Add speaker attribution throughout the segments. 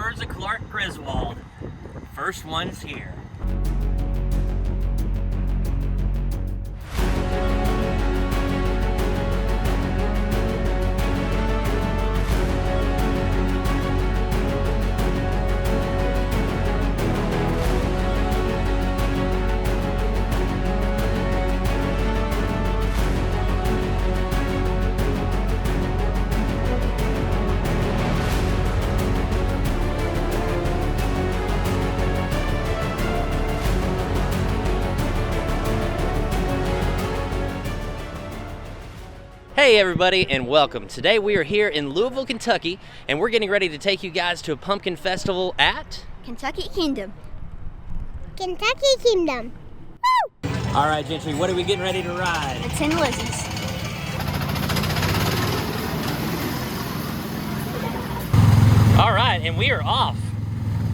Speaker 1: words of Clark Griswold, first one's here. Hey everybody, and welcome. Today we are here in Louisville, Kentucky, and we're getting ready to take you guys to a pumpkin festival at
Speaker 2: Kentucky Kingdom. Kentucky Kingdom. Woo!
Speaker 1: All right, Gentry, what are we getting ready to ride?
Speaker 2: The Tin Lizzies.
Speaker 1: All right, and we are off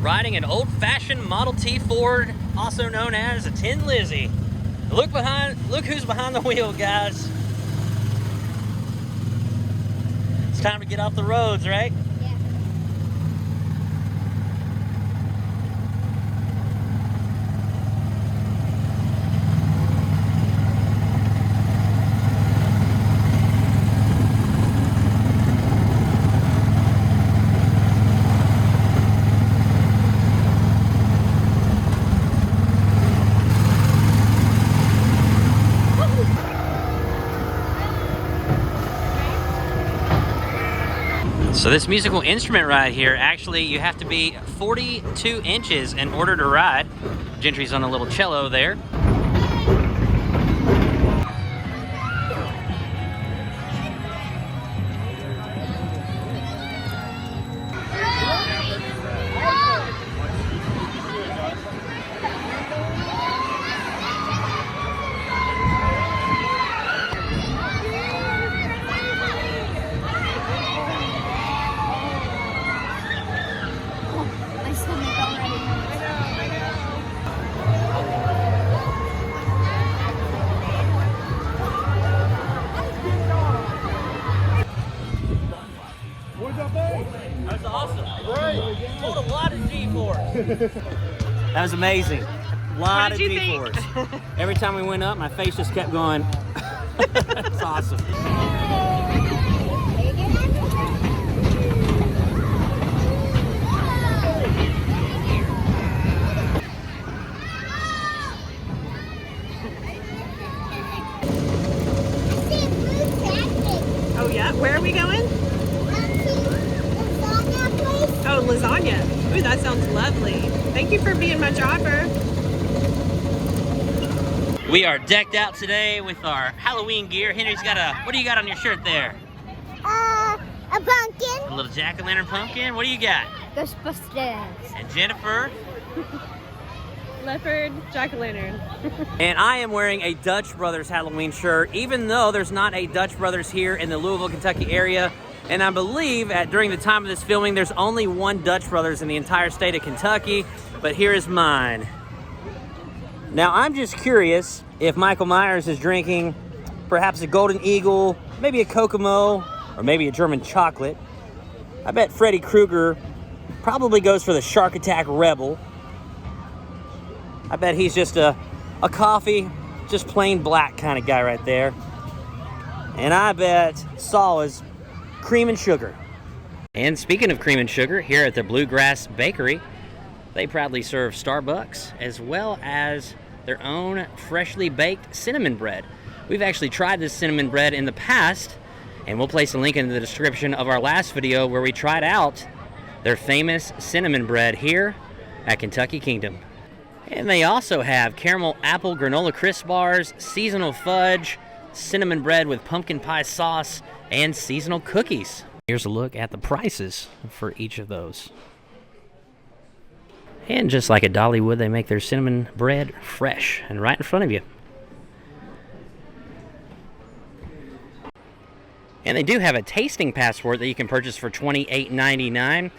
Speaker 1: riding an old-fashioned Model T Ford, also known as a Tin Lizzie. Look who's behind the wheel, guys. It's time to get off the roads, right?
Speaker 2: Yeah.
Speaker 1: So this musical instrument ride here, actually you have to be 42 inches in order to ride. Gentry's on a little cello there. That's awesome. Great. Pulled a lot of G-force. That was amazing. A lot of G-force. Every time we went up, my face just kept going. That's awesome.
Speaker 3: Oh yeah, where are we going? Oh, lasagna. Ooh, that sounds lovely. Thank you for being my driver.
Speaker 1: We are decked out today with our Halloween gear. Henry's got what do you got on your shirt there?
Speaker 2: A pumpkin.
Speaker 1: A little jack-o'-lantern pumpkin. What do you got?
Speaker 2: Ghostbusters.
Speaker 1: And Jennifer?
Speaker 3: Leopard, jack-o'-lantern.
Speaker 1: And I am wearing a Dutch Brothers Halloween shirt, even though there's not a Dutch Brothers here in the Louisville, Kentucky area. And I believe during the time of this filming, there's only one Dutch Brothers in the entire state of Kentucky, but here is mine. Now, I'm just curious if Michael Myers is drinking perhaps a Golden Eagle, maybe a Kokomo, or maybe a German chocolate. I bet Freddy Krueger probably goes for the Shark Attack Rebel. I bet he's just a coffee, just plain black kind of guy right there. And I bet Saul is cream and sugar. And speaking of cream and sugar, here at the Bluegrass Bakery, they proudly serve Starbucks as well as their own freshly baked cinnamon bread. We've actually tried this cinnamon bread in the past, and we'll place a link in the description of our last video where we tried out their famous cinnamon bread here at Kentucky Kingdom. And they also have caramel apple granola crisp bars, seasonal fudge, cinnamon bread with pumpkin pie sauce, and seasonal cookies. Here's a look at the prices for each of those. And just like at Dollywood, they make their cinnamon bread fresh and right in front of you. And they do have a tasting passport that you can purchase for $28.99.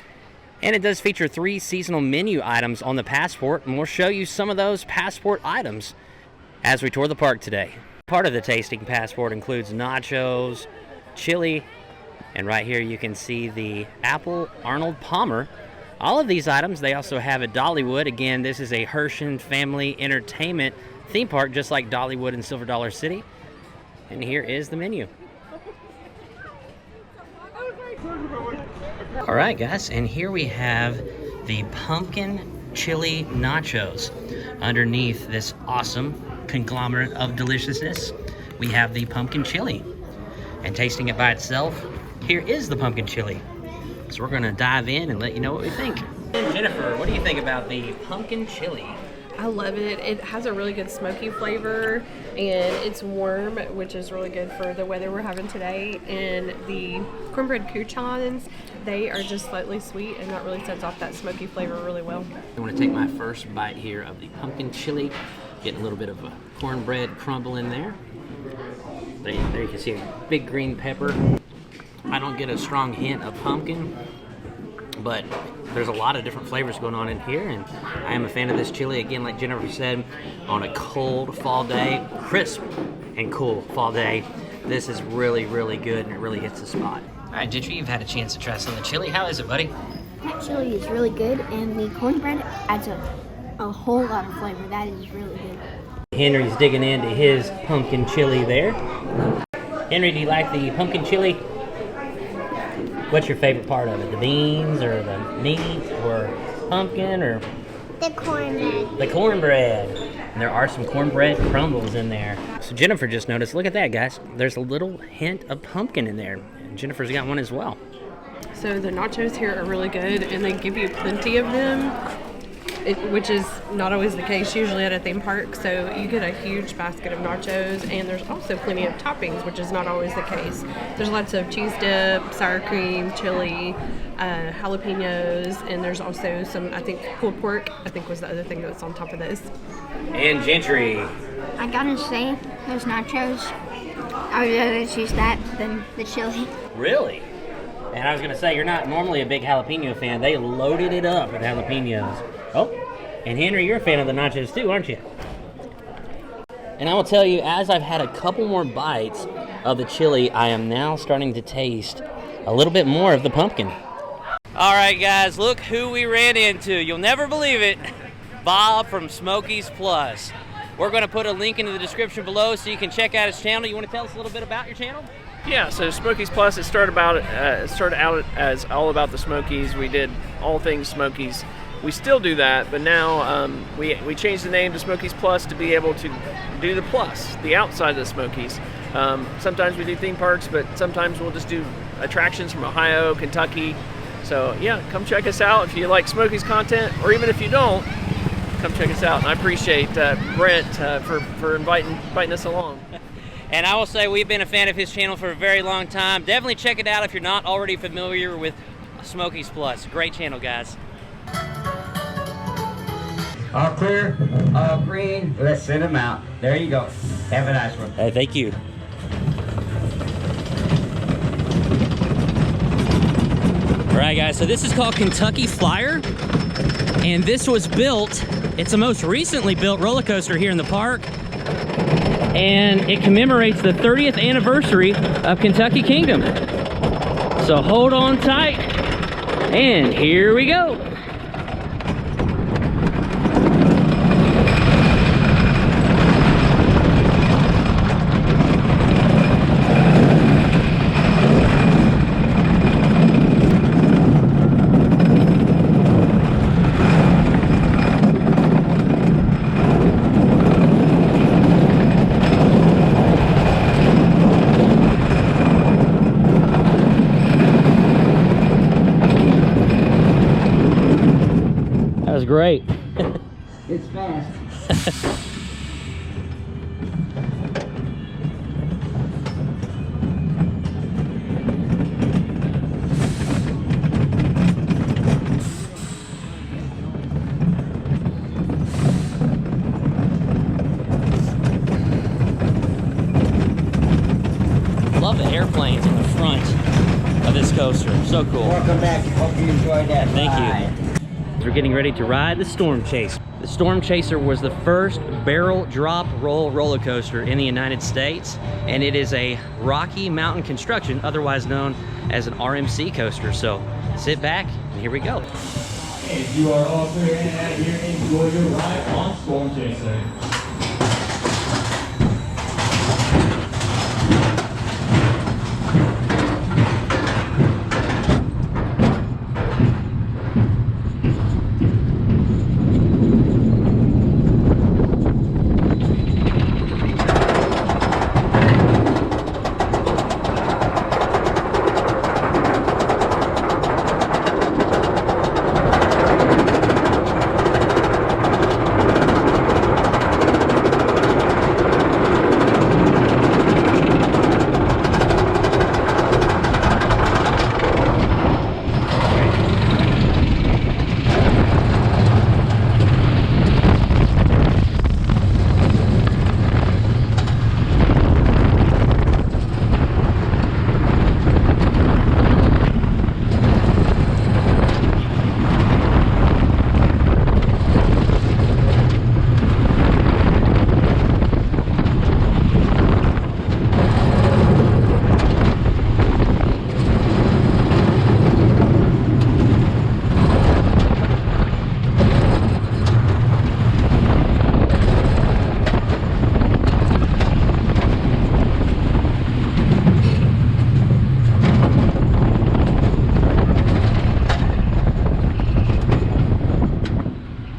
Speaker 1: And it does feature 3 seasonal menu items on the passport, and we'll show you some of those passport items as we tour the park today. Part of the tasting passport includes nachos, chili, and right here you can see the apple Arnold Palmer All of these items, they also have at Dollywood. Again, this is a Herschend family entertainment theme park, just like Dollywood in Silver Dollar City. And here is the menu. All right, guys, and here we have the pumpkin chili nachos. Underneath this awesome conglomerate of deliciousness, we have the pumpkin chili. And tasting it by itself, here is the pumpkin chili. So we're gonna dive in and let you know what we think. Jennifer, what do you think about the pumpkin chili?
Speaker 3: I love it. It has a really good smoky flavor, and it's warm, which is really good for the weather we're having today. And the cornbread croutons, they are just slightly sweet, and that really sets off that smoky flavor really well.
Speaker 1: I want to take my first bite here of the pumpkin chili. Getting a little bit of a cornbread crumble in there. There you can see a big green pepper. I don't get a strong hint of pumpkin, but there's a lot of different flavors going on in here, and I am a fan of this chili. Again, like Jennifer said, on a cold fall day, crisp and cool fall day, this is really, really good, and it really hits the spot. All right, Gentry, you've had a chance to try some of the chili. How is it, buddy?
Speaker 2: That chili is really good, and the cornbread adds a whole lot of flavor. That is really good.
Speaker 1: Henry's digging into his pumpkin chili there. Henry, do you like the pumpkin chili? What's your favorite part of it? The beans or the meat or pumpkin or?
Speaker 2: The cornbread.
Speaker 1: The cornbread. And there are some cornbread crumbles in there. So Jennifer just noticed, look at that, guys. There's a little hint of pumpkin in there. And Jennifer's got one as well.
Speaker 3: So the nachos here are really good, and they give you plenty of them, which is not always the case usually at a theme park. So you get a huge basket of nachos, and there's also plenty of toppings, which is not always the case. There's lots of cheese dip, sour cream, chili, jalapenos, and there's also some, I think, pulled pork, I think was the other thing that's on top of this.
Speaker 1: And Gentry.
Speaker 2: I gotta say, those nachos, I would rather choose that than the chili.
Speaker 1: Really? And I was gonna say, you're not normally a big jalapeno fan. They loaded it up with jalapenos. Oh, and Henry, you're a fan of the nachos too, aren't you? And I will tell you, as I've had a couple more bites of the chili, I am now starting to taste a little bit more of the pumpkin. All right, guys, look who we ran into. You'll never believe it. Bob from Smokies Plus. We're going to put a link in the description below so you can check out his channel. You want to tell us a little bit about your channel?
Speaker 4: Yeah, so Smokies Plus, it started out as all about the Smokies. We did all things Smokies. We still do that, but now we changed the name to Smokies Plus to be able to do the plus, the outside of the Smokies. Sometimes we do theme parks, but sometimes we'll just do attractions from Ohio, Kentucky. So yeah, come check us out if you like Smokies content, or even if you don't, come check us out. And I appreciate Brent for inviting us along.
Speaker 1: And I will say we've been a fan of his channel for a very long time. Definitely check it out if you're not already familiar with Smokies Plus. Great channel, guys.
Speaker 5: All clear, all green. Let's send them out. There you go. Have a nice one.
Speaker 1: Hey, thank you. All right, guys, so this is called Kentucky Flyer, and this was built, it's the most recently built roller coaster here in the park, and it commemorates the 30th anniversary of Kentucky Kingdom. So hold on tight, and here we go. That was great.
Speaker 5: It's fast.
Speaker 1: Love the airplanes in the front of this coaster. So cool.
Speaker 5: Welcome back. Hope you enjoyed that.
Speaker 1: Thank
Speaker 5: ride.
Speaker 1: you. We're getting ready to ride the Storm Chase. The Storm Chaser was the first barrel drop roll roller coaster in the United States, and it is a Rocky Mountain construction, otherwise known as an RMC coaster. So sit back and here we go.
Speaker 6: If you are all clear and out of here, enjoy your ride on Storm Chaser.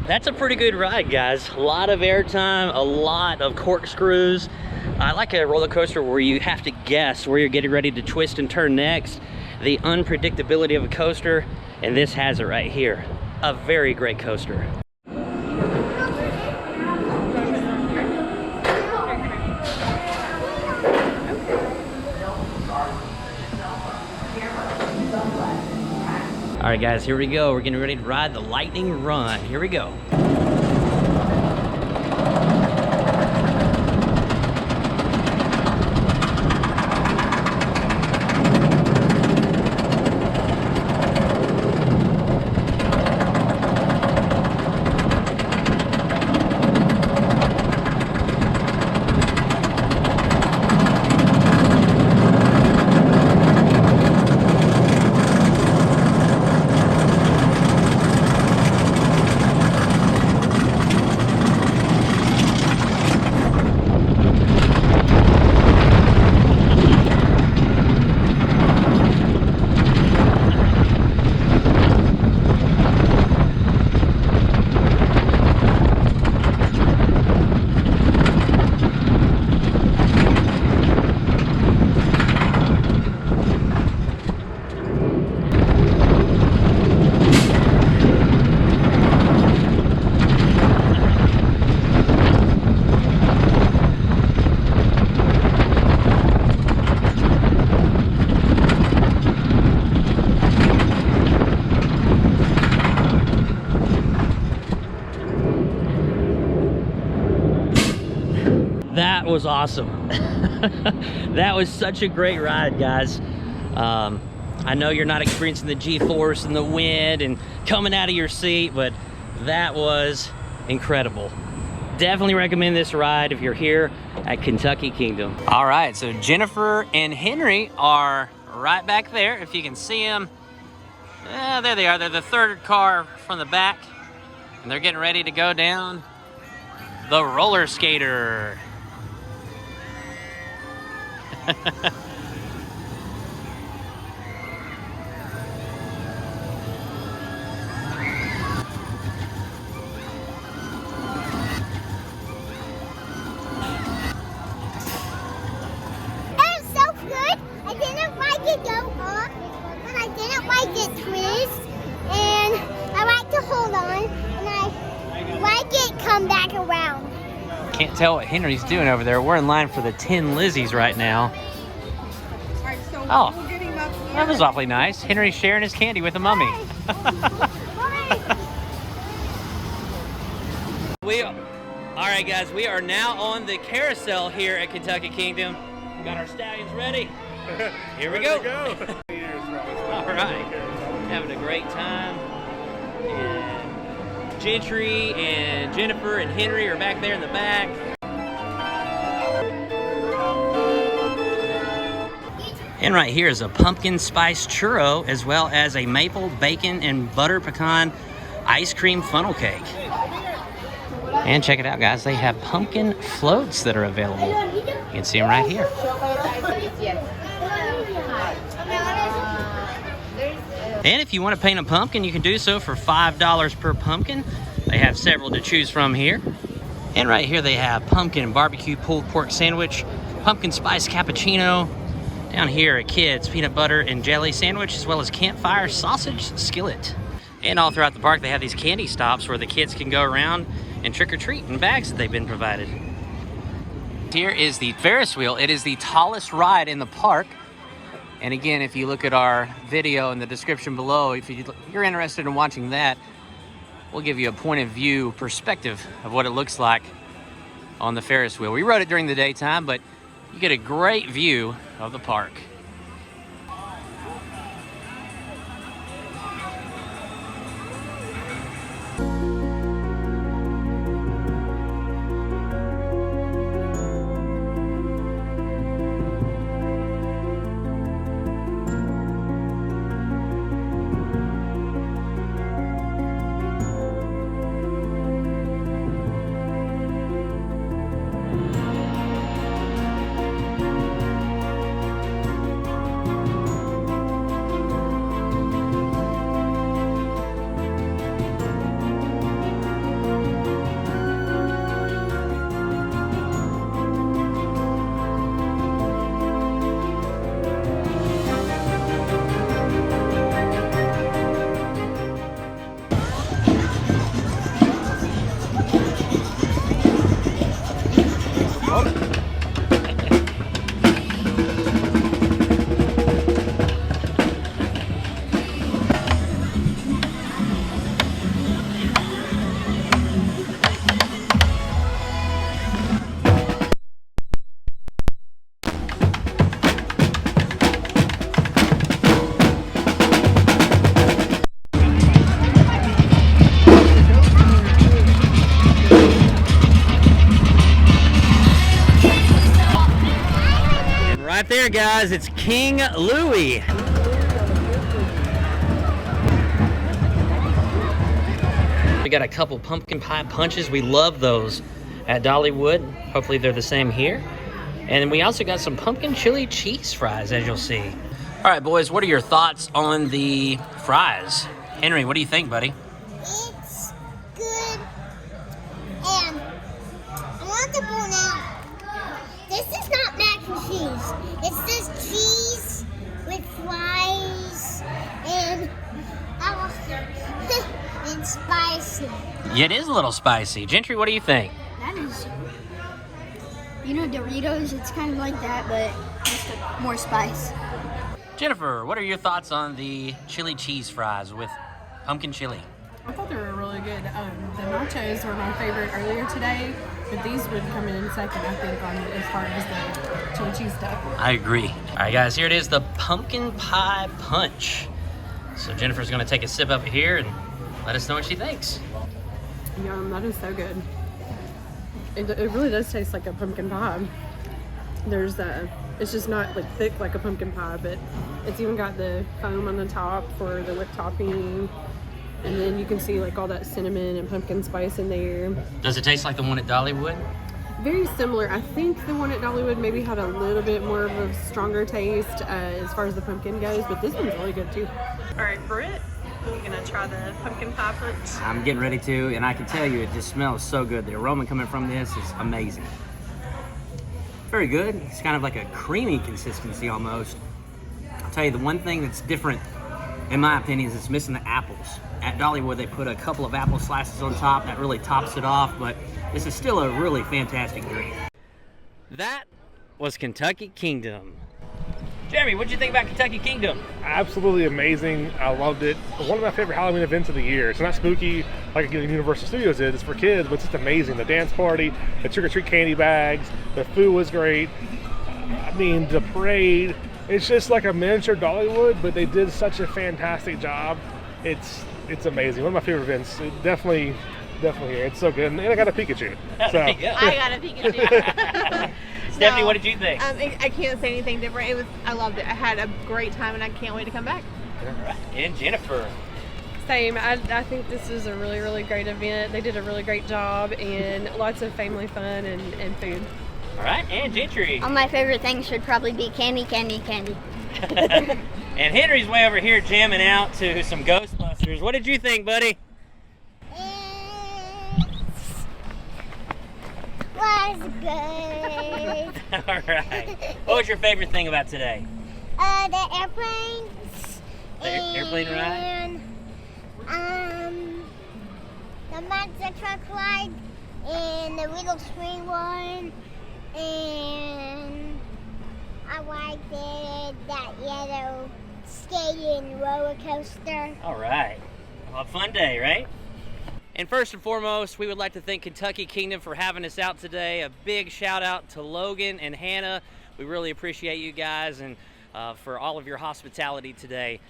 Speaker 1: That's a pretty good ride, guys. A lot of airtime, a lot of corkscrews. I like a roller coaster where you have to guess where you're getting ready to twist and turn next. The unpredictability of a coaster, and this has it right here. A very great coaster. All right, guys, here we go. We're getting ready to ride the Lightning Run. Here we go. That was awesome. That was such a great ride, guys. I know you're not experiencing the G-force and the wind and coming out of your seat, but that was incredible. Definitely recommend this ride if you're here at Kentucky Kingdom. All right, so Jennifer and Henry are right back there. If you can see them, there they are. They're the third car from the back, and they're getting ready to go down the roller skater. Can't tell what Henry's doing over there. We're in line for the 10 Lizzies right now. Oh, that was awfully nice. Henry's sharing his candy with a mummy. All right, guys, we are now on the carousel here at Kentucky Kingdom. Got our stallions ready. Here we go. All right, having a great time. And Gentry and Jennifer and Henry are back there in the back. And right here is a pumpkin spice churro, as well as a maple, bacon, and butter pecan ice cream funnel cake. And check it out, guys. They have pumpkin floats that are available. You can see them right here. And if you want to paint a pumpkin, you can do so for $5 per pumpkin. They have several to choose from here. And right here they have pumpkin barbecue pulled pork sandwich, pumpkin spice cappuccino. Down here, a kid's peanut butter and jelly sandwich, as well as campfire sausage skillet. And all throughout the park, they have these candy stops where the kids can go around and trick or treat in bags that they've been provided. Here is the Ferris wheel. It is the tallest ride in the park. And again, if you look at our video in the description below, if you're interested in watching that, we'll give you a point of view perspective of what it looks like on the Ferris wheel. We rode it during the daytime, but you get a great view of the park. Right there, guys, it's King Louie. We got a couple pumpkin pie punches. We love those at Dollywood. Hopefully they're the same here. And we also got some pumpkin chili cheese fries, as you'll see. All right, boys, what are your thoughts on the fries? Henry, what do you think, buddy?
Speaker 7: It's good, and I want to point out, this is not mac and cheese. It's just cheese with fries and and spicy.
Speaker 1: Yeah, it is a little spicy. Gentry, what do you think?
Speaker 2: That is, you know, Doritos, it's kind of like that, but just more spice.
Speaker 1: Jennifer, what are your thoughts on the chili cheese fries with pumpkin chili?
Speaker 3: I thought they were really good. The nachos were my favorite earlier today, but these would come in second, I think, on as far as the chili cheese stuff.
Speaker 1: I agree. All right, guys, here it is, the pumpkin pie punch. So Jennifer's gonna take a sip of it here and let us know what she thinks.
Speaker 3: Yum, that is so good. It really does taste like a pumpkin pie. There's it's just not like thick like a pumpkin pie, but it's even got the foam on the top for the whipped topping. And then you can see like all that cinnamon and pumpkin spice in there.
Speaker 1: Does it taste like the one at Dollywood?
Speaker 3: Very similar. I think the one at Dollywood maybe had a little bit more of a stronger taste as far as the pumpkin goes, but this one's really good too.
Speaker 8: All right, Britt, you're gonna try the pumpkin pie punch.
Speaker 1: I'm getting ready to, and I can tell you it just smells so good. The aroma coming from this is amazing. Very good. It's kind of like a creamy consistency almost. I'll tell you, the one thing that's different, in my opinion, is it's missing the apples. At Dollywood, they put a couple of apple slices on top. That really tops it off, but this is still a really fantastic drink. That was Kentucky Kingdom. Jeremy, what'd you think about Kentucky Kingdom?
Speaker 9: Absolutely amazing. I loved it. One of my favorite Halloween events of the year. It's not spooky like Universal Studios is. It's for kids, but it's just amazing. The dance party, the trick-or-treat candy bags, the food was great. I mean, the parade. It's just like a miniature Dollywood, but they did such a fantastic job. It's amazing. One of my favorite events. Definitely here. It's so good. And I got a Pikachu. So.
Speaker 8: I got a Pikachu.
Speaker 1: Stephanie, what did you think?
Speaker 8: I can't say anything different. I loved it. I had a great time, and I can't wait to come back.
Speaker 1: All right. And Jennifer.
Speaker 3: Same. I think this is a really, really great event. They did a really great job and lots of family fun and food.
Speaker 1: All right, and Gentry.
Speaker 2: All my favorite things should probably be candy, candy, candy.
Speaker 1: And Henry's way over here jamming out to some Ghostbusters. What did you think, buddy?
Speaker 7: Was good.
Speaker 1: All right. What was your favorite thing about today?
Speaker 7: The airplanes.
Speaker 1: The airplane ride?
Speaker 7: The monster truck ride and the little screen one, and I liked that yellow skating roller coaster.
Speaker 1: All right. Well, a fun day, right? And first and foremost, we would like to thank Kentucky Kingdom for having us out today. A big shout out to Logan and Hannah. We really appreciate you guys and for all of your hospitality today.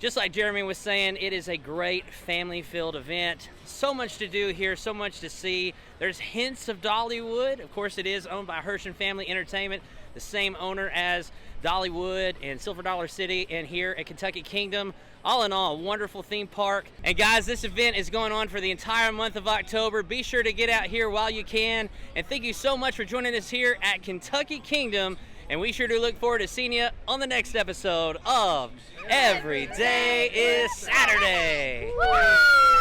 Speaker 1: Just like Jeremy was saying, it is a great family-filled event. So much to do here, so much to see. There's hints of Dollywood. Of course, it is owned by Hershon Family Entertainment, the same owner as Dollywood and Silver Dollar City and here at Kentucky Kingdom. All in all, a wonderful theme park. And guys, this event is going on for the entire month of October. Be sure to get out here while you can. And thank you so much for joining us here at Kentucky Kingdom. And we sure do look forward to seeing you on the next episode of Every Day is Saturday.
Speaker 7: Woo!